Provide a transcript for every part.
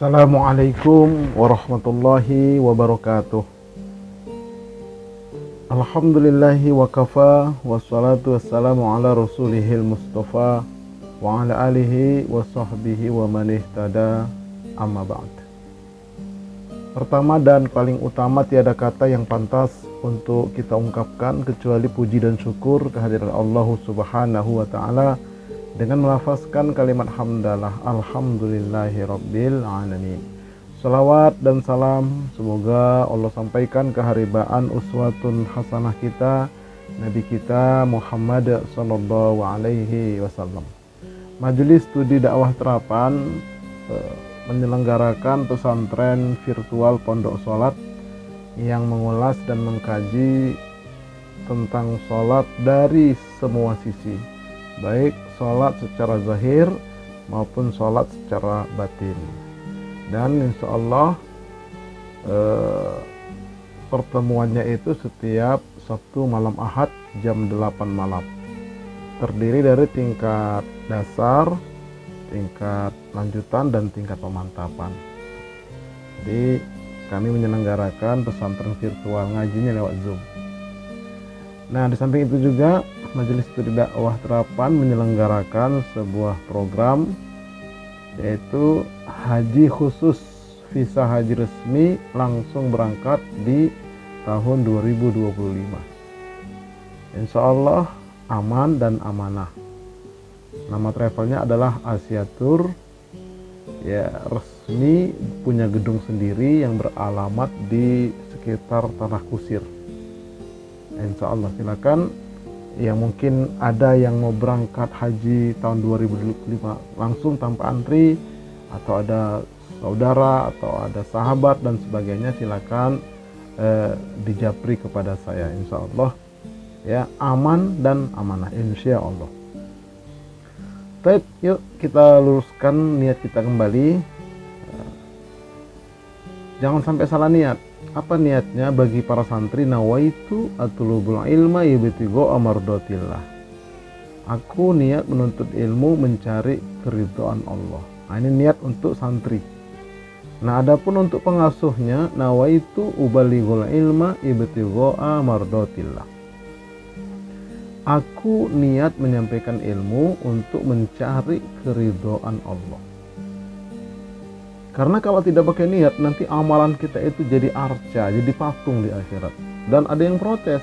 Assalamualaikum warahmatullahi wabarakatuh. Alhamdulillahi wa kafa, wassalatu wassalamu ala rasulihil mustafa wa ala alihi wa sahbihi wa man ihtada, amma ba'd. Pertama dan paling utama, tiada kata yang pantas untuk kita ungkapkan kecuali puji dan syukur kehadiran Allah Subhanahu wa ta'ala dengan melafazkan kalimat hamdalah, alhamdulillahi rabbil alamin. Salawat dan salam semoga Allah sampaikan keharibaan uswatun hasanah kita, Nabi kita Muhammad sallallahu alaihi wasallam. Majelis Studi Dakwah Terapan menyelenggarakan pesantren virtual Pondok Sholat yang mengulas dan mengkaji tentang sholat dari semua sisi, baik sholat secara zahir maupun sholat secara batin. Dan insya Allah pertemuannya itu setiap Sabtu malam Ahad jam 8 malam. Terdiri dari tingkat dasar, tingkat lanjutan, dan tingkat pemantapan. Jadi kami menyelenggarakan pesantren virtual, ngajinya lewat Zoom. Nah, di samping itu juga Majelis Studi Dakwah Terapan menyelenggarakan sebuah program, yaitu haji khusus visa haji resmi langsung berangkat di tahun 2025. Insya Allah aman dan amanah. Nama travelnya adalah Asia Tour, ya, resmi, punya gedung sendiri yang beralamat di sekitar Tanah Kusir. Insya Allah silakan yang mungkin ada yang mau berangkat haji tahun 2025 langsung tanpa antri, atau ada saudara atau ada sahabat dan sebagainya, silakan dijapri kepada saya. Insya Allah ya, aman dan amanah insya Allah. Baik, yuk kita luruskan niat kita kembali. Jangan sampai salah niat. Apa niatnya bagi para santri? Nawaitu atlubul ilma yabtigha mardatillah. Aku niat menuntut ilmu mencari keridhaan Allah. Nah, ini niat untuk santri. Nah, adapun untuk pengasuhnya, nawaitu ubalighul ilma yabtigha mardatillah. Aku niat menyampaikan ilmu untuk mencari keridhaan Allah. Karena kalau tidak pakai niat, nanti amalan kita itu jadi arca, jadi patung di akhirat. Dan ada yang protes,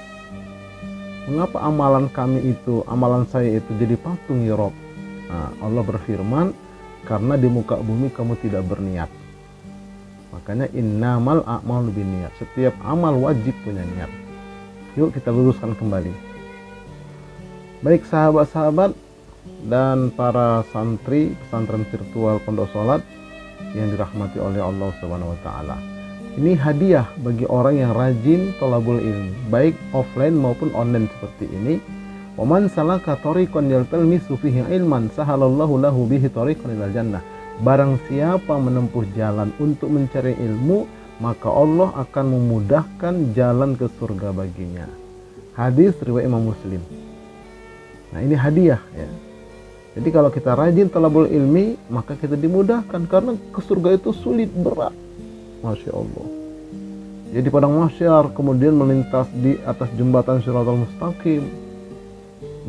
mengapa amalan kami itu, amalan saya itu jadi patung ya Rob? Nah, Allah berfirman, karena di muka bumi kamu tidak berniat. Makanya innamal a'malu binniyat. Setiap amal wajib punya niat. Yuk kita luruskan kembali. Baik sahabat-sahabat dan para santri pesantren virtual Pondok Sholat yang dirahmati oleh Allah Subhanahu wa taala. Ini hadiah bagi orang yang rajin thalabul ilmi, baik offline maupun online seperti ini. Wa man salaka tariqan yaltamisu fihi ilman sahalallahu lahu bihi tariqan ilal jannah. Barang siapa menempuh jalan untuk mencari ilmu, maka Allah akan memudahkan jalan ke surga baginya. Hadis riwayat Imam Muslim. Nah, ini hadiah ya. Jadi kalau kita rajin talabul ilmi, maka kita dimudahkan, karena ke surga itu sulit, berat. Masya Allah. Jadi padang mahsyar, kemudian melintas di atas jembatan Shiratal Mustaqim,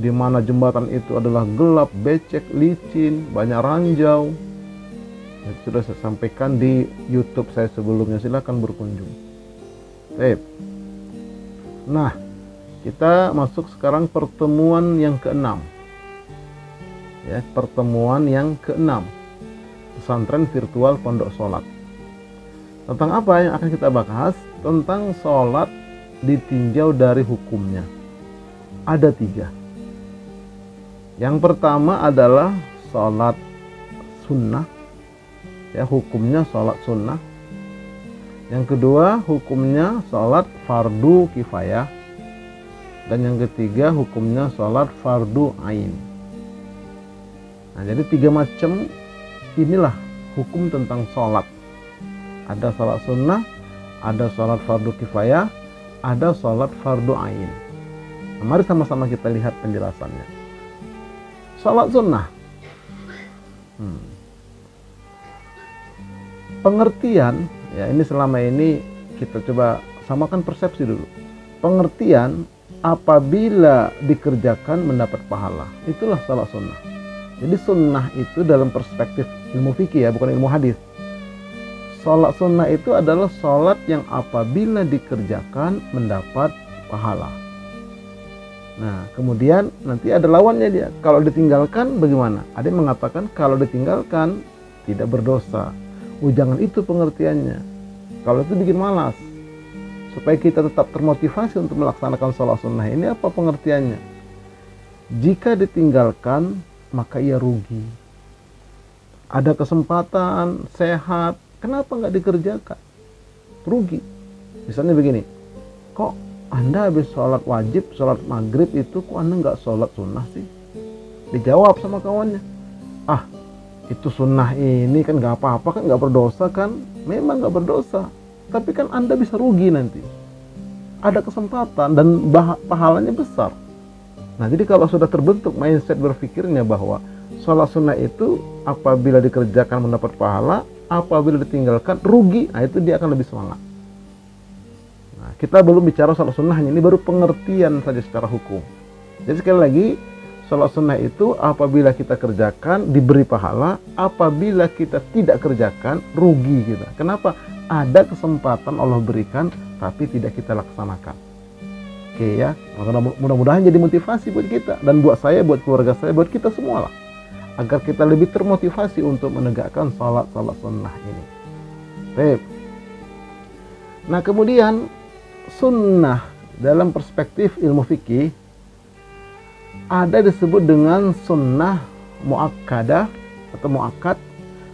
di mana jembatan itu adalah gelap, becek, licin, banyak ranjau. Itu sudah saya sampaikan di YouTube saya sebelumnya, silakan berkunjung. Baik. Nah, kita masuk sekarang pertemuan yang ke-6. Ya, pertemuan yang ke-6 pesantren virtual Pondok Sholat. Tentang apa yang akan kita bahas? Tentang sholat ditinjau dari hukumnya. Ada 3. Yang pertama adalah sholat sunnah, ya, hukumnya sholat sunnah. Yang kedua hukumnya sholat fardu kifayah. Dan yang ketiga hukumnya sholat fardu ain. Nah, jadi 3 macam inilah hukum tentang sholat. Ada sholat sunnah, ada sholat fardu kifayah, ada sholat fardu ain. Nah, mari sama-sama kita lihat penjelasannya. Sholat sunnah. pengertian, ya ini selama ini kita coba samakan persepsi dulu. Pengertian apabila dikerjakan mendapat pahala, itulah salat sunnah. Jadi sunnah itu dalam perspektif ilmu fikih ya, bukan ilmu hadis. Salat sunnah itu adalah salat yang apabila dikerjakan mendapat pahala. Nah, kemudian nanti ada lawannya dia. Kalau ditinggalkan bagaimana? Ada yang mengatakan kalau ditinggalkan tidak berdosa. Jangan itu pengertiannya. Kalau itu bikin malas. Supaya kita tetap termotivasi untuk melaksanakan salat sunnah ini, apa pengertiannya? Jika ditinggalkan maka ia rugi. Ada kesempatan, sehat, kenapa nggak dikerjakan? Rugi. Misalnya begini, kok Anda habis sholat wajib, sholat maghrib itu kok Anda nggak sholat sunnah sih? Dijawab sama kawannya, itu sunnah ini kan nggak apa-apa, kan nggak berdosa kan? Memang nggak berdosa, tapi kan Anda bisa rugi nanti. Ada kesempatan dan pahalanya besar. Nah, jadi kalau sudah terbentuk mindset berpikirnya bahwa sholat sunnah itu apabila dikerjakan mendapat pahala, apabila ditinggalkan rugi, nah itu dia akan lebih semangat. Nah, kita belum bicara sholat sunnahnya, ini baru pengertian saja secara hukum. Jadi sekali lagi, sholat sunnah itu apabila kita kerjakan diberi pahala, apabila kita tidak kerjakan rugi kita. Kenapa? Ada kesempatan Allah berikan tapi tidak kita laksanakan. Oke ya, mudah-mudahan jadi motivasi buat kita dan buat saya, buat keluarga saya, buat kita semua lah, agar kita lebih termotivasi untuk menegakkan salat sunnah ini. Baik. Nah, kemudian sunnah dalam perspektif ilmu fikih ada disebut dengan sunnah muakkadah atau muakkad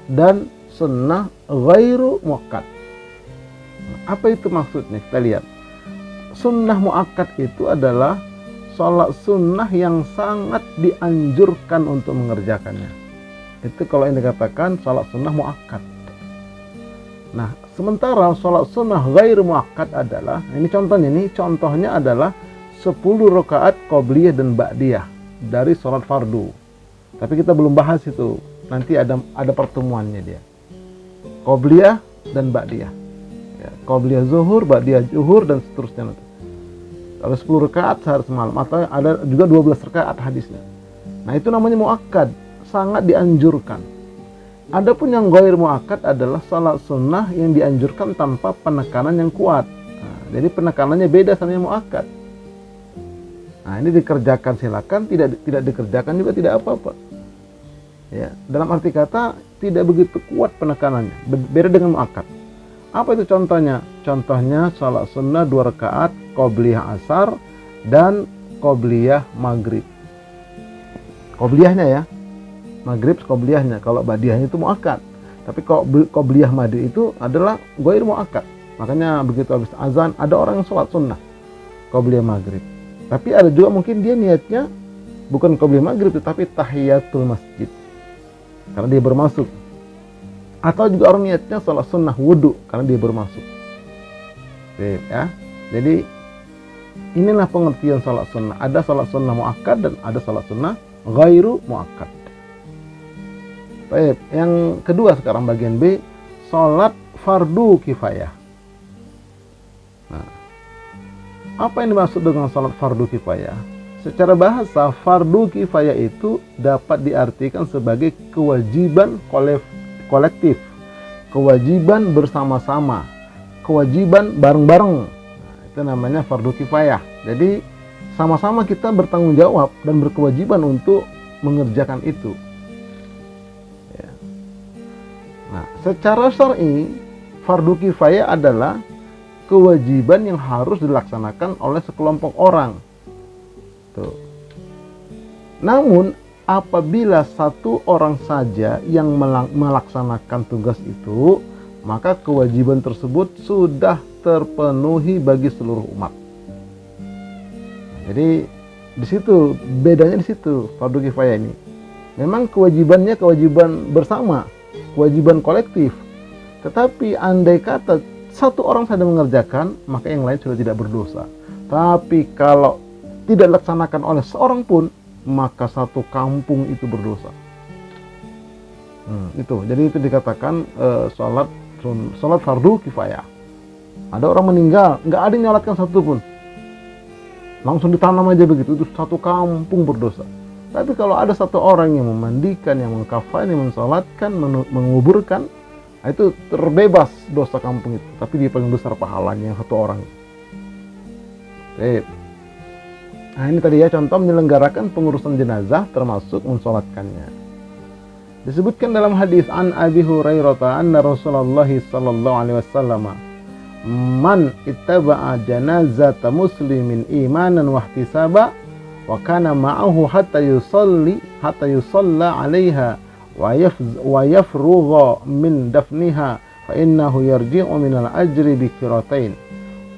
dan sunnah ghairu muakkad. Apa itu maksudnya? Kita lihat. Sunnah muakkad itu adalah sholat sunnah yang sangat dianjurkan untuk mengerjakannya. Itu kalau yang dikatakan sholat sunnah muakkad. Nah, sementara sholat sunnah ghairu muakkad adalah, ini contohnya adalah 10 rakaat qobliyah dan ba'diyah dari sholat fardu. Tapi kita belum bahas itu. Nanti ada pertemuannya dia. Qobliyah dan ba'diyah. Ya, qobliyah zuhur, ba'diyah zuhur dan seterusnya nanti. Ada 10 rakaat sehari semalam, atau ada juga 12 rakaat hadisnya. Nah, itu namanya muakkad, sangat dianjurkan. Adapun yang ghair muakkad adalah salat sunnah yang dianjurkan tanpa penekanan yang kuat. Nah, jadi penekanannya beda sama yang muakkad. Nah, ini dikerjakan silakan, tidak dikerjakan juga tidak apa-apa. Ya, dalam arti kata tidak begitu kuat penekanannya, beda dengan muakkad. Apa itu contohnya? Contohnya salat sunnah 2 rakaat qobliyah asar dan qobliyah maghrib. Qobliyahnya ya, maghrib qobliyahnya. Kalau ba'diyahnya itu muakkad. Tapi qobliyah maghrib itu adalah ghair muakkad. Makanya begitu habis azan ada orang yang sholat sunnah qobliyah maghrib. Tapi ada juga mungkin dia niatnya bukan qobliyah maghrib tetapi tahiyatul masjid, karena dia bermasuk. Atau juga orang niatnya sholat sunnah wudu karena dia bermasuk. Ya. Jadi inilah pengertian sholat sunnah. Ada sholat sunnah muakkad dan ada sholat sunnah ghairu muakkad. Baik, yang kedua sekarang bagian B, sholat fardu kifayah. Nah, apa yang dimaksud dengan sholat fardu kifayah? Secara bahasa, fardu kifayah itu dapat diartikan sebagai kewajiban kolektif, kewajiban bersama-sama, kewajiban bareng-bareng. Nah, itu namanya fardu kifayah. Jadi sama-sama kita bertanggung jawab dan berkewajiban untuk mengerjakan itu. Ya. Nah, secara syar'i fardu kifayah adalah kewajiban yang harus dilaksanakan oleh sekelompok orang. Tuh. Namun apabila satu orang saja yang melaksanakan tugas itu, maka kewajiban tersebut sudah terpenuhi bagi seluruh umat. Jadi di situ bedanya, di situ fardu kifayah ini. Memang kewajibannya kewajiban bersama, kewajiban kolektif. Tetapi andai kata satu orang saja mengerjakan, maka yang lain sudah tidak berdosa. Tapi kalau tidak dilaksanakan oleh seorang pun, maka satu kampung itu berdosa. Itu. Jadi itu dikatakan sholat sholat fardu kifayah. Ada orang meninggal, nggak ada yang nyolatkan satu pun, langsung ditanam aja begitu, itu satu kampung berdosa. Tapi kalau ada satu orang yang memandikan, yang mengkafani, yang mensolatkan, menguburkan, itu terbebas dosa kampung itu. Tapi dia paling besar pahalanya yang satu orang. Nah ini tadi ya contoh menyelenggarakan pengurusan jenazah termasuk mensolatkannya. Disebutkan dalam hadis an Abi Hurairah anna Rasulullah sallallahu alaihi wasallam man ittaba'a janazata muslimin imanan wa ihtisaba wa kana ma'ahu hatta yusalla 'alaiha wa yafrugha min dafniha fa innahu yarji'u min al-ajri bi qiratain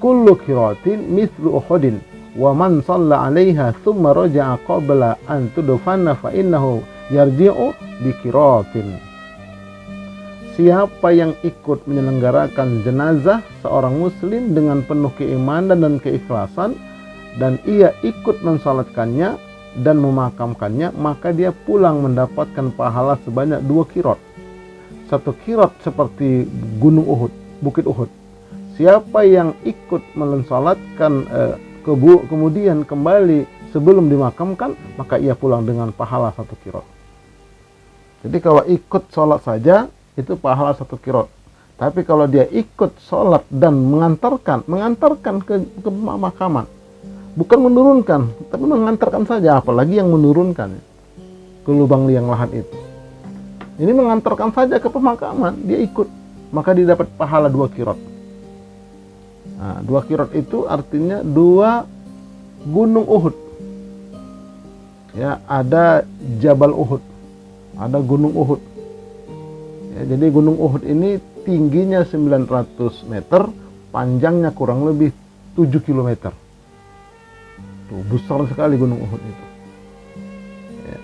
kullu qiratin mithlu uhudin wa man shalla 'alaiha thumma raja'a qabla an tudfana fa innahu yarji'u bi qiratin. Siapa yang ikut menyelenggarakan jenazah seorang muslim dengan penuh keimanan dan keikhlasan, dan ia ikut mensalatkannya dan memakamkannya, maka dia pulang mendapatkan pahala sebanyak 2 qirat. 1 qirat seperti gunung Uhud, bukit Uhud. Siapa yang ikut mensalatkan kemudian kembali sebelum dimakamkan, maka ia pulang dengan pahala 1 qirat. Jadi kalau ikut sholat saja itu pahala 1 qirat. Tapi kalau dia ikut sholat dan mengantarkan ke pemakaman, bukan menurunkan, tapi mengantarkan saja, apalagi yang menurunkan ke lubang liang lahat itu. Ini mengantarkan saja ke pemakaman, dia ikut, maka dia dapat pahala 2 qirat. Nah, 2 qirat itu artinya 2 gunung Uhud. Ya, ada Jabal Uhud, ada gunung Uhud. Ya, jadi gunung Uhud ini tingginya 900 meter, panjangnya kurang lebih 7 km. Tuh, besar sekali gunung Uhud itu. Ya.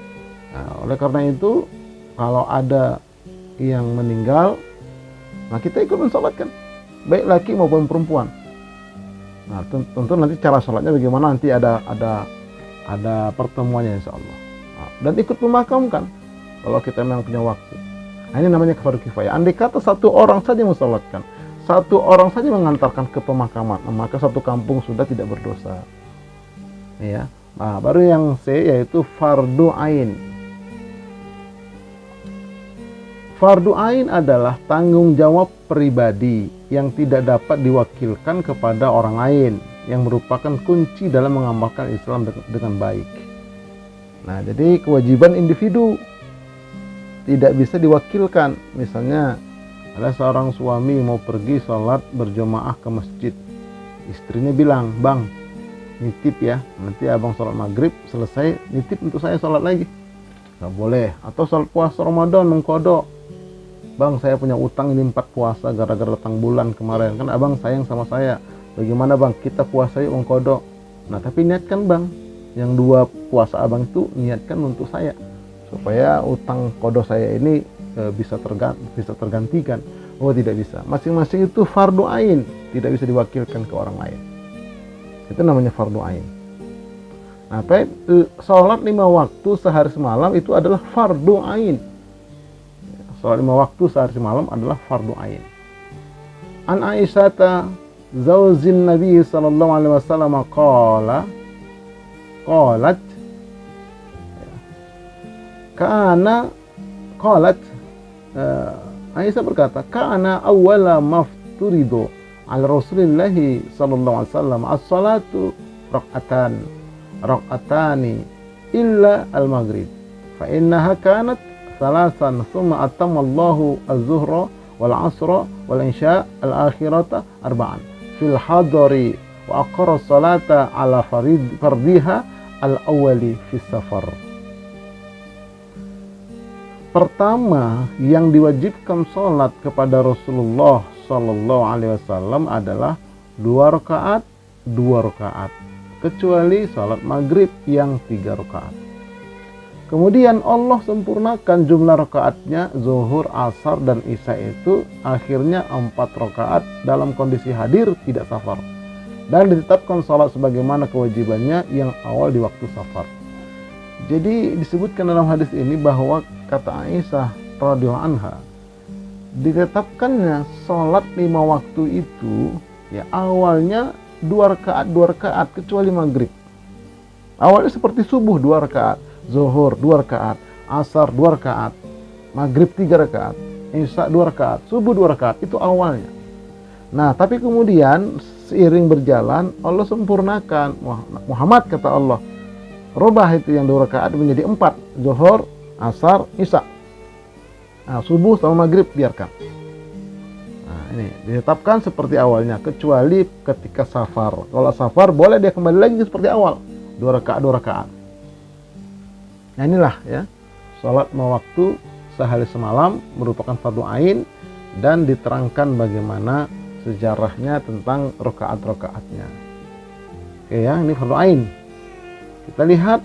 Nah, oleh karena itu, kalau ada yang meninggal, nah kita ikut mensolatkan, baik laki maupun perempuan. Nah, tentu nanti cara sholatnya bagaimana, nanti ada pertemuannya insya Allah. Nah, dan ikut memakamkan kalau kita memang punya waktu. Nah, ini namanya fardu kifayah. Andai kata 1 orang saja mensolatkan, 1 orang saja mengantarkan ke pemakaman, maka 1 kampung sudah tidak berdosa. Ya. Nah, baru yang C yaitu fardu ain. Fardu ain adalah tanggung jawab pribadi yang tidak dapat diwakilkan kepada orang lain, yang merupakan kunci dalam mengamalkan Islam dengan baik. Nah, jadi kewajiban individu tidak bisa diwakilkan. Misalnya ada seorang suami mau pergi sholat berjamaah ke masjid, istrinya bilang, "Bang, nitip ya, nanti abang sholat maghrib selesai nitip untuk saya sholat lagi." Gak boleh. Atau sholat puasa Ramadan mengkodok, "Bang, saya punya utang ini 4 puasa gara-gara datang bulan kemarin, kan abang sayang sama saya, bagaimana bang, kita puasa yuk mengkodok." Nah, tapi niatkan bang, yang 2 puasa abang itu niatkan untuk saya, supaya utang kodok saya ini bisa tergantikan. Oh, tidak bisa. Masing-masing itu fardu ain, tidak bisa diwakilkan ke orang lain. Itu namanya fardu ain. Nah, sholat 5 waktu sehari semalam itu adalah fardu ain. Sholat 5 waktu sehari semalam adalah fardu ain. An Aisyata zaujin Nabi sallallahu alaihi wasallam qalat Aisyah berkata, "Kana awwala mafturidu ala Rasulillah sallallahu alaihi wasallam as-salatu rak'atani illa al-maghrib fa innaha kanat thalathan thumma atamma Allahu az-zuhra wal 'asra wal isya al-akhirata arba'an fil hadari wa aqara as-salata ala fardiha al-awwali fi safar." Pertama yang diwajibkan sholat kepada Rasulullah Sallallahu Alaihi Wasallam adalah 2 rakaat, kecuali sholat maghrib yang 3 rakaat. Kemudian Allah sempurnakan jumlah rakaatnya, zuhur, asar, dan isya itu akhirnya 4 rakaat dalam kondisi hadir tidak safar, dan ditetapkan sholat sebagaimana kewajibannya yang awal di waktu safar. Jadi disebutkan dalam hadis ini bahwa kata Aisyah radhiyallahu anha, ditetapkannya sholat 5 waktu itu ya awalnya 2 rakaat kecuali maghrib. Awalnya seperti subuh 2 rakaat, zuhur 2 rakaat, asar 2 rakaat, maghrib 3 rakaat, isya 2 rakaat, subuh 2 rakaat, itu awalnya. Nah, tapi kemudian seiring berjalan Allah sempurnakan. Muhammad, kata Allah, rubah itu yang 2 rakaat menjadi 4, zuhur, asar, isya. Nah, subuh sama maghrib biarkan. Nah, ini ditetapkan seperti awalnya kecuali ketika safar. Kalau safar boleh dia kembali lagi seperti awal, 2 rakaat. Nah, inilah ya, sholat 5 waktu sehari semalam merupakan fardu ain dan diterangkan bagaimana sejarahnya tentang rakaat-rakaatnya. Oke ya, ini fardu ain. Kita lihat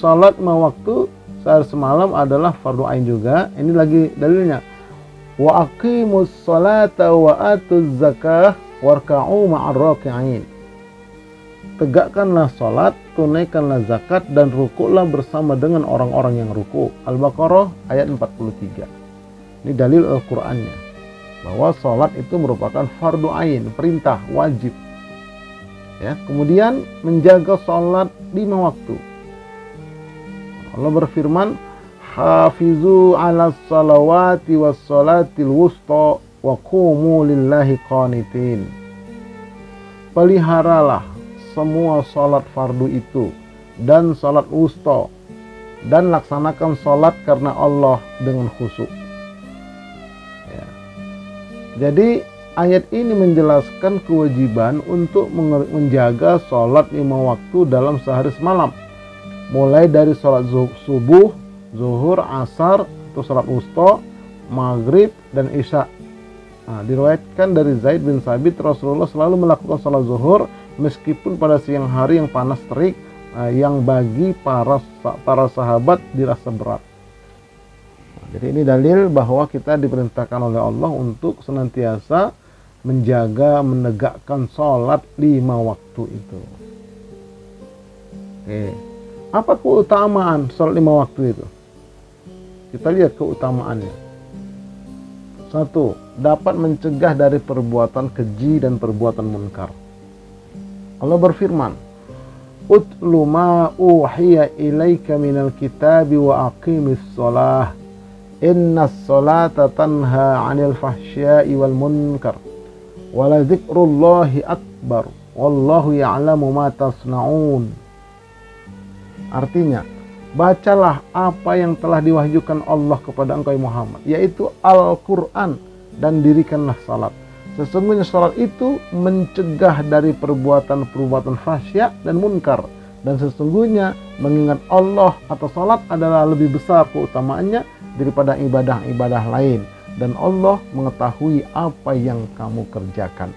sholat 5 waktu sehari semalam adalah fardu ain juga. Ini lagi dalilnya. Wa aqimus sholata wa atuz zakah warka'u ma'ar raki'in. Tegakkanlah sholat, tunaikanlah zakat, dan rukuklah bersama dengan orang-orang yang ruku. Al-Baqarah ayat 43. Ini dalil Al-Qur'annya bahwa sholat itu merupakan fardu ain, perintah wajib. Ya, kemudian menjaga sholat 5 waktu. Allah berfirman, hafizu ala salawati was salatil wusta wa qumu lillahi qanitin. Peliharalah semua sholat fardu itu dan sholat wusta, dan laksanakan sholat karena Allah dengan khusyuk. Ya. Jadi ayat ini menjelaskan kewajiban untuk menjaga sholat 5 waktu dalam sehari semalam, mulai dari sholat subuh, zuhur, asar, atau sholat wusta, maghrib, dan isya. Nah, diriwayatkan dari Zaid bin Sabit, Rasulullah selalu melakukan sholat zuhur meskipun pada siang hari yang panas terik, yang bagi para sahabat dirasa berat. Nah, jadi ini dalil bahwa kita diperintahkan oleh Allah untuk senantiasa menjaga, menegakkan sholat 5 waktu itu. Oke, apa keutamaan sholat 5 waktu itu? Kita lihat keutamaannya. 1. Dapat mencegah dari perbuatan keji dan perbuatan munkar. Allah berfirman, utlu ma uhiya ilaika minal kitabi wa aqimis sholah innas sholata tanha 'anil fahsya'i wal munkar wa la dzikrullahi akbar wallahu ya'lamu ma tasna'un. Artinya, bacalah apa yang telah diwahyukan Allah kepada engkau Muhammad, yaitu Al-Quran, dan dirikanlah salat. Sesungguhnya salat itu mencegah dari perbuatan-perbuatan fahsya dan munkar, dan sesungguhnya mengingat Allah atau salat adalah lebih besar keutamaannya daripada ibadah-ibadah lain, dan Allah mengetahui apa yang kamu kerjakan.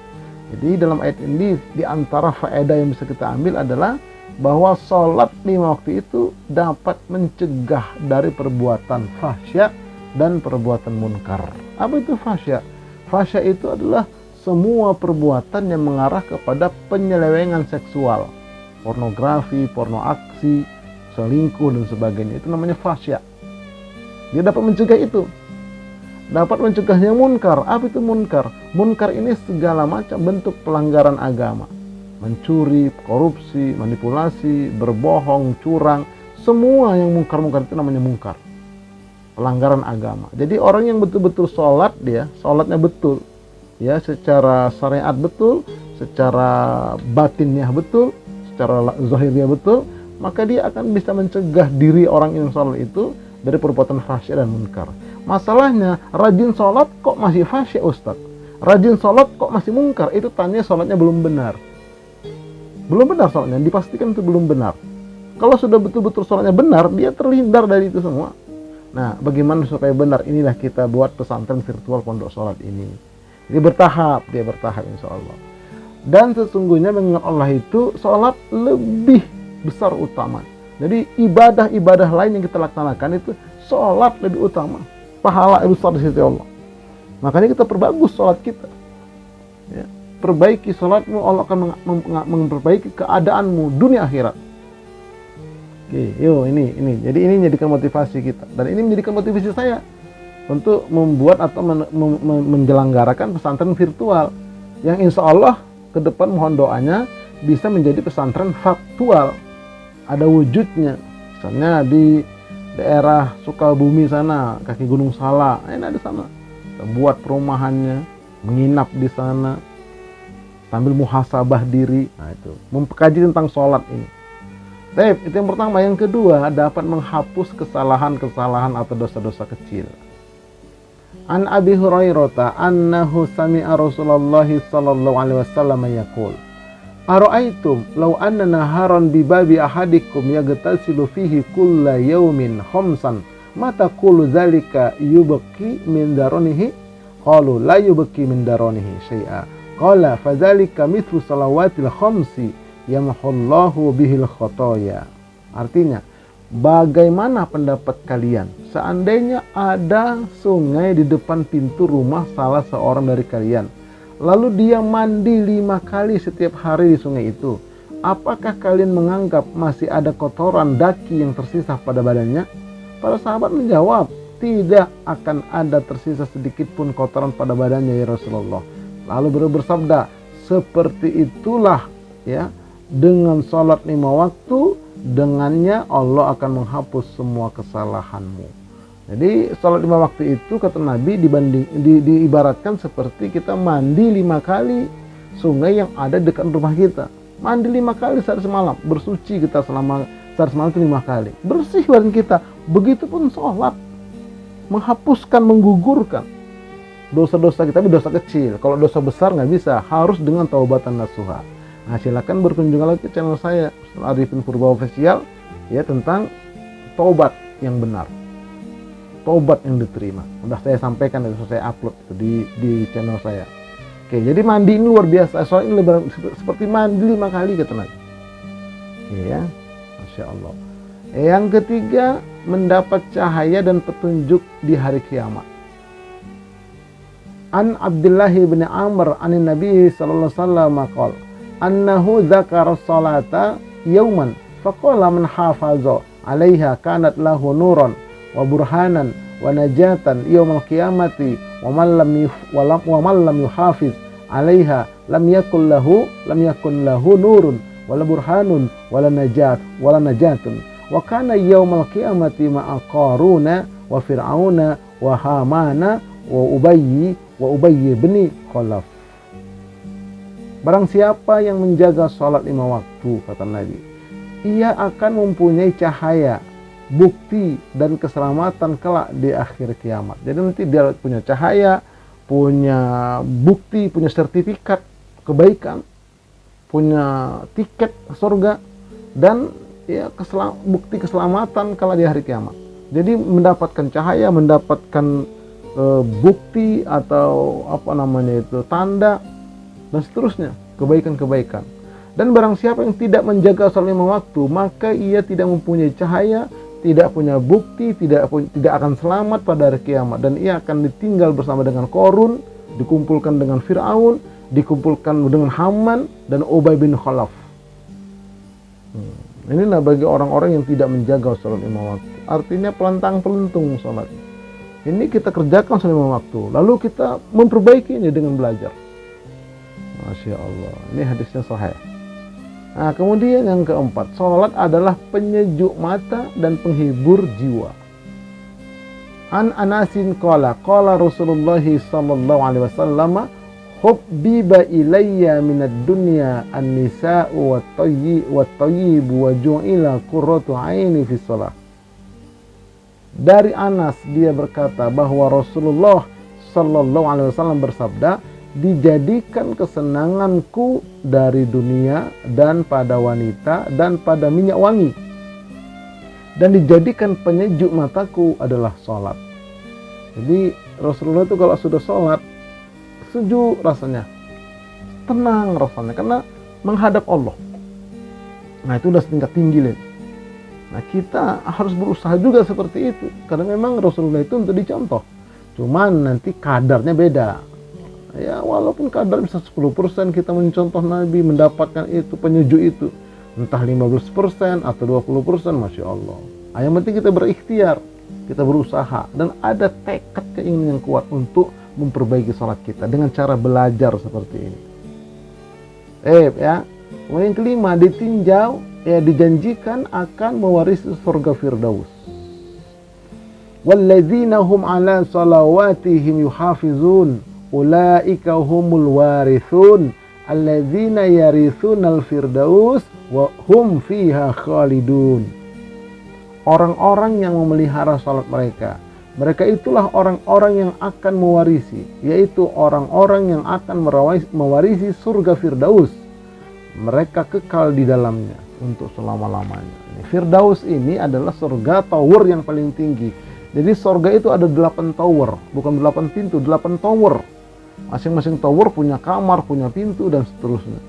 Jadi dalam ayat ini di antara faedah yang bisa kita ambil adalah bahwa sholat 5 waktu itu dapat mencegah dari perbuatan fahsya dan perbuatan munkar. Apa itu fahsya? Fahsya itu adalah semua perbuatan yang mengarah kepada penyelewengan seksual, pornografi, porno aksi, selingkuh, dan sebagainya. Itu namanya fahsya. Dia dapat mencegah itu. Dapat mencegahnya munkar. Apa itu munkar? Munkar ini segala macam bentuk pelanggaran agama. Mencuri, korupsi, manipulasi, berbohong, curang, semua yang mungkar-mungkar itu namanya mungkar, pelanggaran agama. Jadi orang yang betul-betul sholat, dia sholatnya betul, ya, secara syariat betul, secara batinnya betul, secara zahirnya betul, maka dia akan bisa mencegah diri orang yang sholat itu dari perbuatan fahsya dan munkar. Masalahnya, rajin sholat kok masih fahsya, Ustaz? Rajin sholat kok masih munkar? Itu tanya sholatnya belum benar. Belum benar sholatnya, dipastikan itu belum benar. Kalau sudah betul-betul sholatnya benar, dia terhindar dari itu semua. Nah, bagaimana supaya benar? Inilah kita buat pesantren virtual pondok sholat ini. Jadi bertahap, dia bertahap insya Allah. Dan sesungguhnya mengingat Allah itu sholat lebih besar utama. Jadi ibadah-ibadah lain yang kita laksanakan itu sholat lebih utama, pahala lebih besar di sisi Allah. Makanya kita perbagus sholat kita, ya. Perbaiki sholatmu, Allah akan memperbaiki keadaanmu dunia akhirat. Oke, yuk ini. Jadi ini menjadikan motivasi kita, dan ini menjadikan motivasi saya. untuk membuat atau menjelanggarakan pesantren virtual yang insya Allah ke depan mohon doanya bisa menjadi pesantren faktual, ada wujudnya. Misalnya di daerah Sukabumi sana, kaki Gunung Salak, ini ada sana. Kita buat perumahannya, menginap di sana, sambil muhasabah diri. Nah itu, mengkaji tentang sholat ini. Baik, itu yang pertama. Yang kedua, dapat menghapus kesalahan-kesalahan atau dosa-dosa kecil. An Abi Hurairah annahu sami'a Rasulullah sallallahu alaihi wasallam yaqul ara'aitum law anna naharan bi babi ahadikum yaghtasilu fihi kulla yawmin khamsan mata qulu dzalika yubqi min daranihi qalu la yubqi min daranihi syai'a qala fadzalika mithlu salawatil khamsi yamhullahu bihil khotoya. Artinya, bagaimana pendapat kalian seandainya ada sungai di depan pintu rumah salah seorang dari kalian, lalu dia mandi 5 kali setiap hari di sungai itu, apakah kalian menganggap masih ada kotoran daki yang tersisa pada badannya? Para sahabat menjawab, tidak akan ada tersisa sedikit pun kotoran pada badannya ya Rasulullah. Lalu beliau bersabda, seperti itulah ya, dengan sholat 5 waktu, dengannya Allah akan menghapus semua kesalahanmu. Jadi sholat 5 waktu itu kata Nabi diibaratkan seperti kita mandi 5 kali sungai yang ada dekat rumah kita. Mandi 5 kali sehari semalam, bersuci kita selama sehari semalam itu 5 kali, bersih badan kita. Begitupun sholat, menghapuskan, menggugurkan dosa-dosa kita, tapi dosa kecil. Kalau dosa besar nggak bisa, harus dengan taubatan nasuha. Nah, silakan berkunjung lagi ke channel saya Ustaz Arifin Purba Official ya, tentang taubat yang benar, taubat yang diterima. Udah saya sampaikan, sudah saya upload itu di channel saya. Oke, jadi mandi ini luar biasa. Soal ini seperti mandi 5 kali kata Nabi. Oke ya, Masya Allah. Yang ketiga, mendapat cahaya dan petunjuk di hari kiamat. An Abdullah bin Amr anin Nabi sallallahu alaihi wasallam qala annahu dzakara salata yauman faqala man hafaza 'alaiha kanat lahu nuran wa burhanan wa najatan yaumal qiyamati wa man lam yuhafiz 'alaiha lam yakun lahu nurun wala burhanun wala najatun wa kana yaumal qiyamati ma'a qaruna wa fir'auna wa hamana wa ubayy bin khalaf. Barang siapa yang menjaga sholat 5 waktu, kata Nabi, ia akan mempunyai cahaya, bukti, dan keselamatan kelak di akhir kiamat. Jadi nanti dia punya cahaya, punya bukti, punya sertifikat kebaikan, punya tiket surga, dan ya bukti keselamatan kelak di hari kiamat. Jadi mendapatkan cahaya, mendapatkan bukti atau tanda, dan seterusnya, kebaikan-kebaikan. Dan barang siapa yang tidak menjaga sholat 5 waktu, maka ia tidak mempunyai cahaya, tidak punya bukti, tidak akan selamat pada hari kiamat, dan ia akan ditinggal bersama dengan Qarun, dikumpulkan dengan Fir'aun, dikumpulkan dengan Haman dan Ubay bin Khalaf. Inilah bagi orang-orang yang tidak menjaga sholat 5 waktu. Artinya pelentang-pelentung sholat. Ini kita kerjakan sholat 5 waktu, lalu kita memperbaikinya dengan belajar. Masya Allah, ini hadisnya sahih. Nah, kemudian yang keempat, sholat adalah penyejuk mata dan penghibur jiwa. An Anasin qala Rasulullah sallallahu alaihi wasallam hubbiba ilayya minad dunya an-nisa'u wat-tayyib wa ju'ila qurratu 'aini fi shalah. Dari Anas dia berkata bahwa Rasulullah sallallahu alaihi wasallam bersabda, dijadikan kesenanganku dari dunia dan pada wanita dan pada minyak wangi, dan dijadikan penyejuk mataku adalah sholat. Jadi Rasulullah itu kalau sudah sholat, sejuk rasanya, tenang rasanya, karena menghadap Allah. Nah, itu udah setingkat tinggi. Nah, kita harus berusaha juga seperti itu, karena memang Rasulullah itu untuk dicontoh. Cuman nanti kadarnya beda. Ya, walaupun kadar bisa 10% kita mencontoh Nabi, mendapatkan itu, penyejuk itu, entah 15% atau 20%, Masya Allah. Yang penting kita berikhtiar. kita berusaha, dan ada tekad keinginan yang kuat untuk memperbaiki sholat kita dengan cara belajar seperti ini. Ya. Kemudian yang kelima, ditinjau, ya, dijanjikan akan mewarisi surga Firdaus. Walladzina hum ala salawatihim yuhafizun ulaika humul warithun alladzina yarithunal firdaus wa hum fiha khalidun. Orang-orang yang memelihara salat mereka, mereka itulah orang-orang yang akan mewarisi, yaitu orang-orang yang akan mewarisi surga Firdaus. Mereka kekal di dalamnya untuk selama-lamanya. Firdaus ini adalah surga tower yang paling tinggi. Jadi surga itu ada 8 tower, bukan 8 pintu, 8 tower. Masing-masing tower punya kamar, punya pintu, dan seterusnya.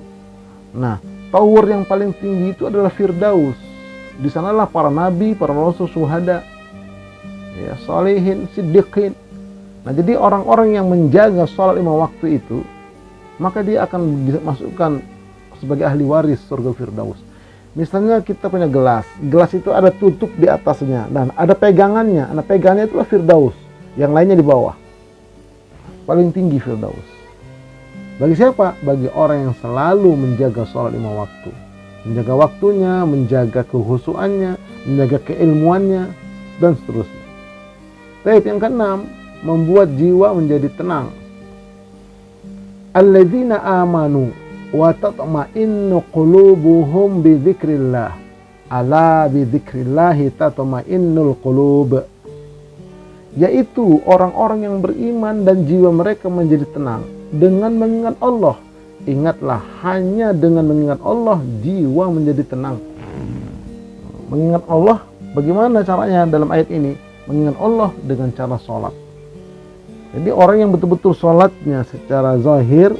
Nah, tower yang paling tinggi itu adalah Firdaus. Di sanalah para nabi, para rasul, syuhada, ya, salihin, siddiqin. Nah, jadi orang-orang yang menjaga sholat 5 waktu itu, maka dia akan dimasukkan sebagai ahli waris surga Firdaus. Misalnya kita punya gelas itu ada tutup di atasnya dan ada pegangannya. Nah, pegangannya itulah Firdaus, yang lainnya di bawah. Paling tinggi Firdaus. Bagi siapa? Bagi orang yang selalu menjaga sholat 5 waktu. Menjaga waktunya, menjaga kehusuannya, menjaga keilmuannya, dan seterusnya. Baik, yang keenam, membuat jiwa menjadi tenang. Alladzina amanu wa tatma'innu qulubuhum bi dzikrillah. Ala bi dzikrillahi tatma'innul qulub. Yaitu orang-orang yang beriman dan jiwa mereka menjadi tenang dengan mengingat Allah. Ingatlah, hanya dengan mengingat Allah jiwa menjadi tenang. Mengingat Allah, bagaimana caranya dalam ayat ini? Mengingat Allah dengan cara sholat. Jadi orang yang betul-betul sholatnya secara zahir,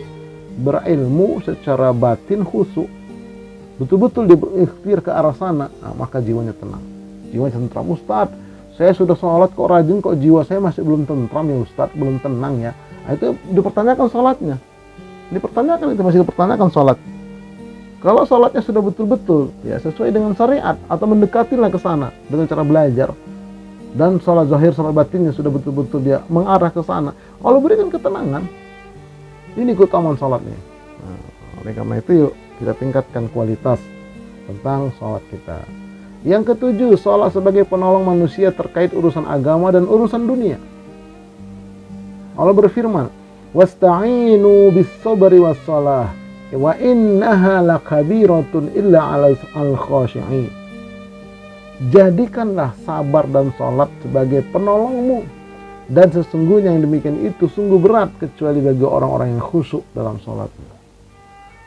berilmu, secara batin khusyuk, betul-betul dia berikhtiar ke arah sana, nah, maka jiwanya tenang. Jiwanya tentram. Ustaz, saya sudah sholat kok rajin, kok jiwa saya masih belum tentram ya Ustaz, belum tenang ya. Nah, itu dipertanyakan sholatnya. Dipertanyakan, itu masih dipertanyakan sholat. Kalau sholatnya sudah betul-betul ya sesuai dengan syariat atau mendekatilah ke sana dengan cara belajar, dan sholat zahir, sholat batinnya sudah betul-betul dia mengarah ke sana, Allah berikan ketenangan. Ini keutamaan sholatnya. Nah, oleh karena itu yuk kita tingkatkan kualitas tentang sholat kita. Yang ketujuh, sholat sebagai penolong manusia terkait urusan agama dan urusan dunia. Allah berfirman, wasta'inu bis-sabri was-shalah wa innaha lakabiratun illa 'alal khashi'in. Jadikanlah sabar dan sholat sebagai penolongmu, dan sesungguhnya yang demikian itu sungguh berat kecuali bagi orang-orang yang khusyuk dalam sholatnya.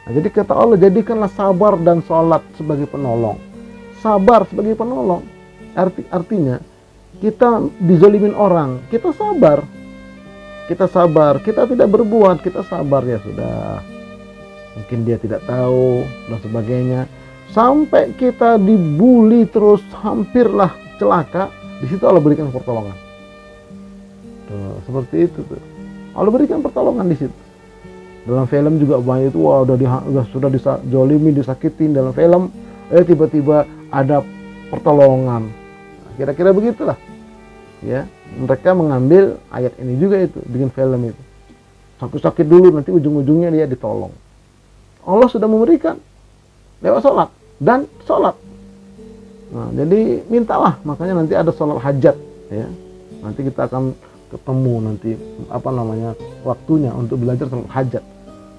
Nah, jadi kata Allah, jadikanlah sabar dan sholat sebagai penolong. Sabar sebagai penolong artinya kita dizalimin orang, kita sabar. Kita sabar, kita tidak berbuat, kita sabar, ya sudah. Mungkin dia tidak tahu dan sebagainya. Sampai kita dibully terus, hampirlah celaka, di situ Allah berikan pertolongan. Tuh, seperti itu tuh. Allah berikan pertolongan di situ. Dalam film juga banyak itu, wah sudah dizalimi, disakitin dalam film, tiba-tiba ada pertolongan. Nah, kira-kira begitulah. Ya, mereka mengambil ayat ini juga itu, bikin film itu. Sakit-sakit dulu, nanti ujung-ujungnya dia ditolong. Allah sudah memberikan lewat sholat dan sholat. Nah, jadi mintalah, makanya nanti ada sholat hajat, ya. Nanti kita akan ketemu nanti waktunya untuk belajar sholat hajat.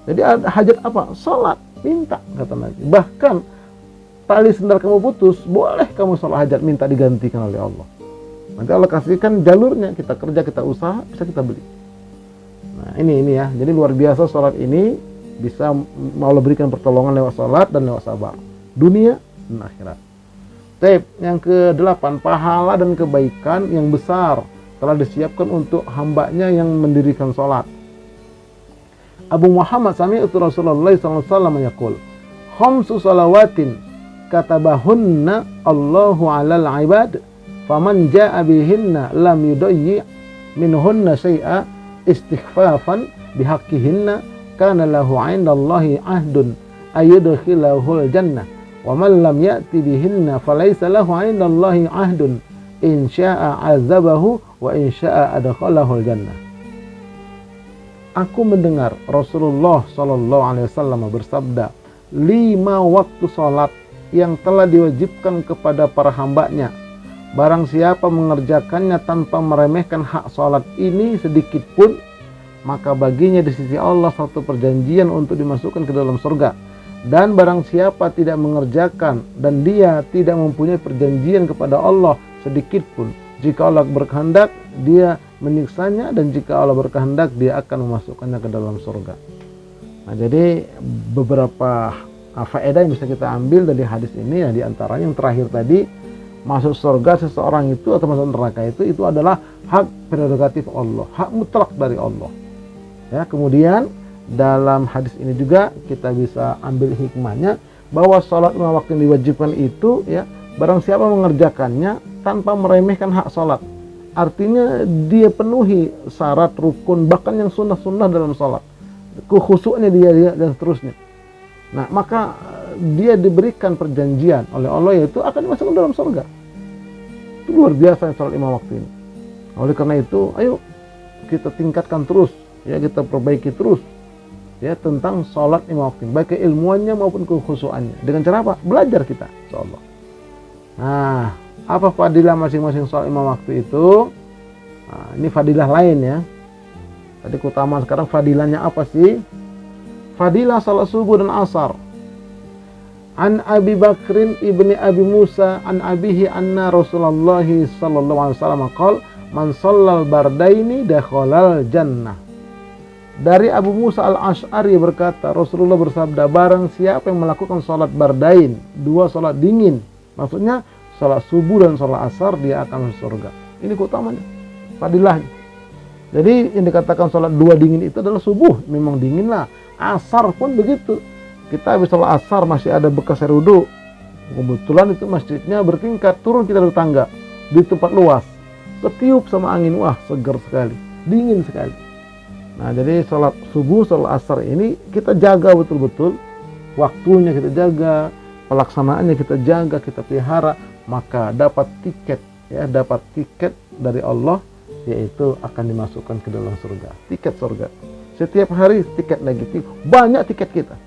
Jadi ada hajat apa? Sholat, minta, kata Nabi. Bahkan tali sendal kamu putus, boleh kamu sholat hajat, minta digantikan oleh Allah. Nanti Allah kasihkan jalurnya, kita kerja, kita usaha, bisa kita beli. Nah, ini ya. Jadi luar biasa sholat ini bisa Allah berikan pertolongan lewat sholat dan lewat sabar. Dunia dan akhirat. Tip yang ke-8, pahala dan kebaikan yang besar telah disiapkan untuk hambanya yang mendirikan sholat. Abu Muhammad sami'tu Rasulullah SAW yaqul, khamsu salawatin katabahunna Allahu 'alal 'ibad. Faman ja'a bihinna lam yudayyi minhunna syai'a istighfafan bihaqqihinna kana lahu 'indallahi 'ahdun ayyudkhilahul jannah wa man lam ya'ti bihinna falaysa lahu 'indallahi 'ahdun in syaa 'adzabahu wa in syaa adkhalahul jannah. Aku mendengar Rasulullah sallallahu alaihi wasallam bersabda, 5 waktu salat yang telah diwajibkan kepada para hambanya. Barang siapa mengerjakannya tanpa meremehkan hak salat ini sedikit pun, maka baginya di sisi Allah satu perjanjian untuk dimasukkan ke dalam surga. Dan barang siapa tidak mengerjakan dan dia tidak mempunyai perjanjian kepada Allah sedikit pun, jika Allah berkehendak dia menyiksanya, dan jika Allah berkehendak dia akan memasukkannya ke dalam surga. Nah, jadi beberapa faedah yang bisa kita ambil dari hadis ini, ya, di antaranya yang terakhir tadi, masuk surga seseorang itu atau masuk neraka itu adalah hak prerogatif Allah, hak mutlak dari Allah. Ya, kemudian dalam hadis ini juga kita bisa ambil hikmahnya bahwa sholat 5 waktu yang diwajibkan itu, ya, barang siapa mengerjakannya tanpa meremehkan hak sholat, artinya dia penuhi syarat rukun, bahkan yang sunnah-sunnah dalam sholat, khusyuknya dia dan seterusnya. Nah, maka dia diberikan perjanjian oleh Allah, yaitu akan dimasukkan dalam surga. Itu luar biasa sholat 5 waktu ini. Oleh karena itu, ayo kita tingkatkan terus, ya, kita perbaiki terus, ya, tentang sholat 5 waktu ini, baik keilmuannya maupun kekhusyukannya. Dengan cara apa? Belajar kita, insyaallah. Nah, apa fadilah masing-masing sholat 5 waktu itu? Nah, ini fadilah lain, ya. Tadi keutamaan, sekarang fadilahnya apa sih? Fadilah salat subuh dan asar. An Abi Bakrin ibni Abi Musa an abihi anna Rasulullah sallallahu alaihi wasallam qala man shallal bardaini dakhalal jannah. Dari Abu Musa al-Ash'ari berkata, Rasulullah bersabda, barang siapa yang melakukan salat bardain, 2 salat dingin, maksudnya salat subuh dan salat asar, dia akan masuk surga. Ini keutamanya, fadilahnya. Jadi yang dikatakan salat 2 dingin itu adalah subuh, memang dingin lah. Asar pun begitu. Kita habis sholat asar masih ada bekas air wudu. Kebetulan itu masjidnya bertingkat, turun kita dari tangga di tempat luas, ketiup sama angin, wah segar sekali, dingin sekali. Nah, jadi sholat subuh, sholat asar ini kita jaga betul-betul, waktunya kita jaga, pelaksanaannya kita jaga, kita pelihara, maka dapat tiket, ya, dapat tiket dari Allah, yaitu akan dimasukkan ke dalam surga. Tiket surga. Setiap hari tiket lagi, banyak tiket kita,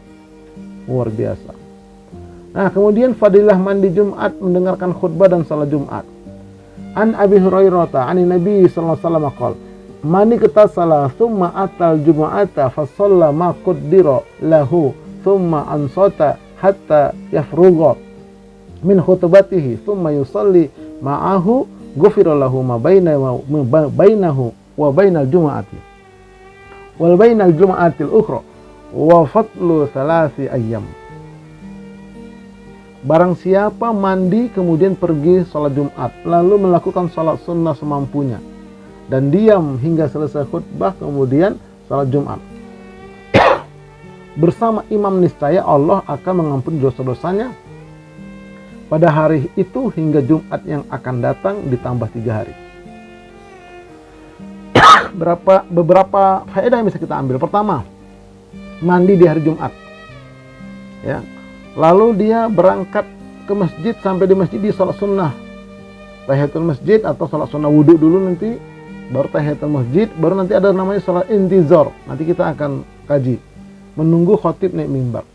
luar biasa. Nah, kemudian fadilah mandi Jumat, mendengarkan khutbah dan salat Jumat. An Abi Hurairah an Nabi sallallahu alaihi wasallam qala man iktasala thumma atal jumu'ata fa shalla ma qaddira lahu thumma ansata hatta yafrugha min khutbatihi thumma yusalli ma'ahu ghufira lahu ma bainahu wa bainal jumu'ati wal bainal jumu'atil ukhra wa fadlu 3 ayyam. Barang siapa mandi kemudian pergi sholat Jumat, lalu melakukan sholat sunnah semampunya, dan diam hingga selesai khutbah kemudian sholat Jumat, bersama imam, niscaya Allah akan mengampuni dosa-dosanya pada hari itu hingga Jumat yang akan datang ditambah 3 hari. Beberapa faedah yang bisa kita ambil. Pertama, mandi di hari Jumat, ya. Lalu dia berangkat ke masjid, sampai di masjid di sholat sunnah tahiyatul masjid atau sholat sunnah wudhu dulu, nanti baru tahiyatul masjid, baru nanti ada namanya sholat intizar. Nanti kita akan kaji, menunggu khatib naik mimbar.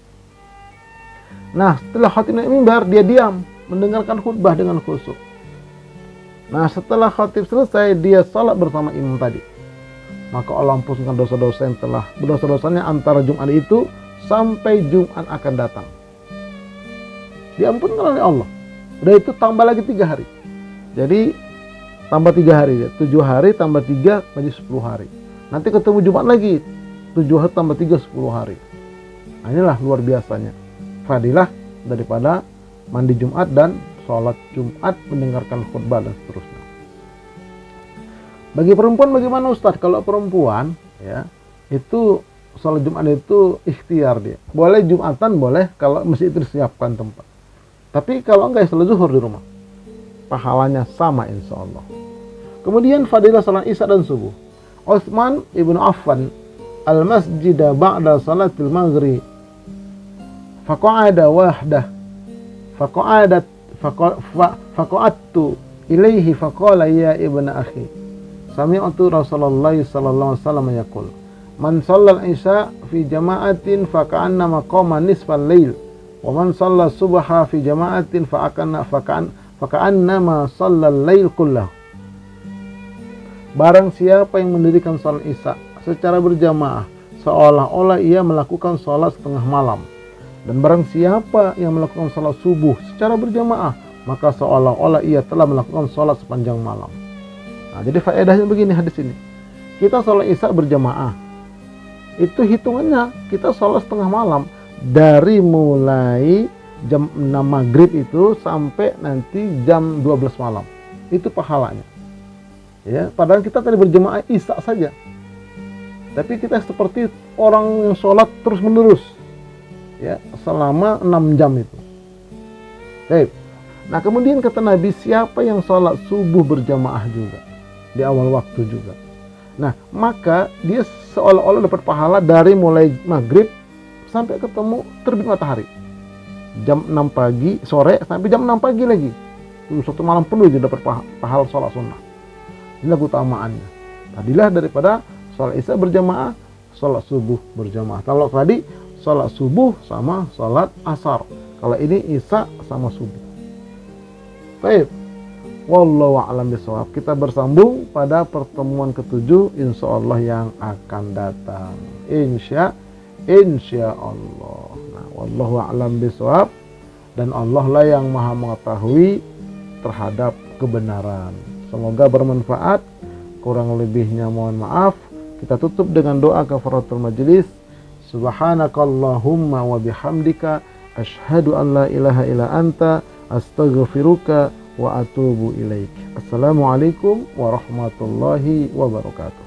Nah, setelah khatib naik mimbar, dia diam mendengarkan khutbah dengan khusyuk. Nah, setelah khatib selesai, dia sholat bersama imam tadi, maka Allah ampunkan dosa-dosa yang telah berdosa-dosanya antara Jumat itu sampai Jumat akan datang. Diampunkan oleh Allah. Udah itu tambah lagi 3 hari. Jadi tambah 3 hari, 7 hari tambah 3 menjadi 10 hari. Nanti ketemu Jumat lagi, 7 hari tambah 3 10 hari. Nah, inilah luar biasanya fadilah daripada mandi Jumat dan sholat Jumat, mendengarkan khutbah dan seterusnya. Bagi perempuan bagaimana Ustaz? Kalau perempuan, ya, itu sholat Jumat itu ikhtiar dia. Boleh Jumatan, boleh kalau masjid itu disiapkan tempat. Tapi kalau enggak, ya sholat zuhur di rumah. Pahalanya sama insya Allah. Kemudian fadilah sholat isya dan subuh. Utsman ibnu Affan al-masjida ba'da salatil maghrib faqa'ada wahdah faqa'adtu ilaihi faqala ya ibna akhi sami'tu Rasulullah sallallahu alaihi wasallam yaqul man shallal isya fi jama'atin fa ka'annama qama nisfal lail wa man shalla subha fi jama'atin fa ka'annama shallal lail kullahu. Barang siapa yang mendirikan salat isya secara berjamaah seolah-olah ia melakukan salat setengah malam, dan barang siapa yang melakukan salat subuh secara berjamaah maka seolah-olah ia telah melakukan salat sepanjang malam. Nah, jadi faedahnya begini hadis ini. Kita salat isya berjamaah, itu hitungannya kita salat setengah malam dari mulai jam 6 maghrib itu sampai nanti jam 12 malam. Itu pahalanya. Ya, padahal kita tadi berjamaah isya saja. Tapi kita seperti orang yang sholat terus menerus, ya, selama 6 jam itu. Baik. Nah, kemudian kata Nabi, siapa yang sholat subuh berjamaah juga di awal waktu juga, nah maka dia seolah-olah dapat pahala dari mulai maghrib sampai ketemu terbit matahari, jam 6 pagi sore sampai jam 6 pagi lagi. Satu malam penuh dia dapat pahala sholat sunnah. Inilah keutamaannya. Tadilah daripada sholat isya berjamaah, sholat subuh berjamaah. Kalau tadi sholat subuh sama sholat asar, kalau ini isya sama subuh. Baik, wallahu a'lam bishawab. Kita bersambung pada pertemuan ke-7 insyaallah yang akan datang. Insya Allah. Nah, wallahu a'lam bishawab, dan Allah lah yang maha mengetahui terhadap kebenaran. Semoga bermanfaat. Kurang lebihnya mohon maaf. Kita tutup dengan doa kafaratul majelis. Subhanakallahumma wa bihamdika asyhadu an la ilaha illa anta astaghfiruka wa atubu ilaik. Assalamualaikum warahmatullahi wabarakatuh.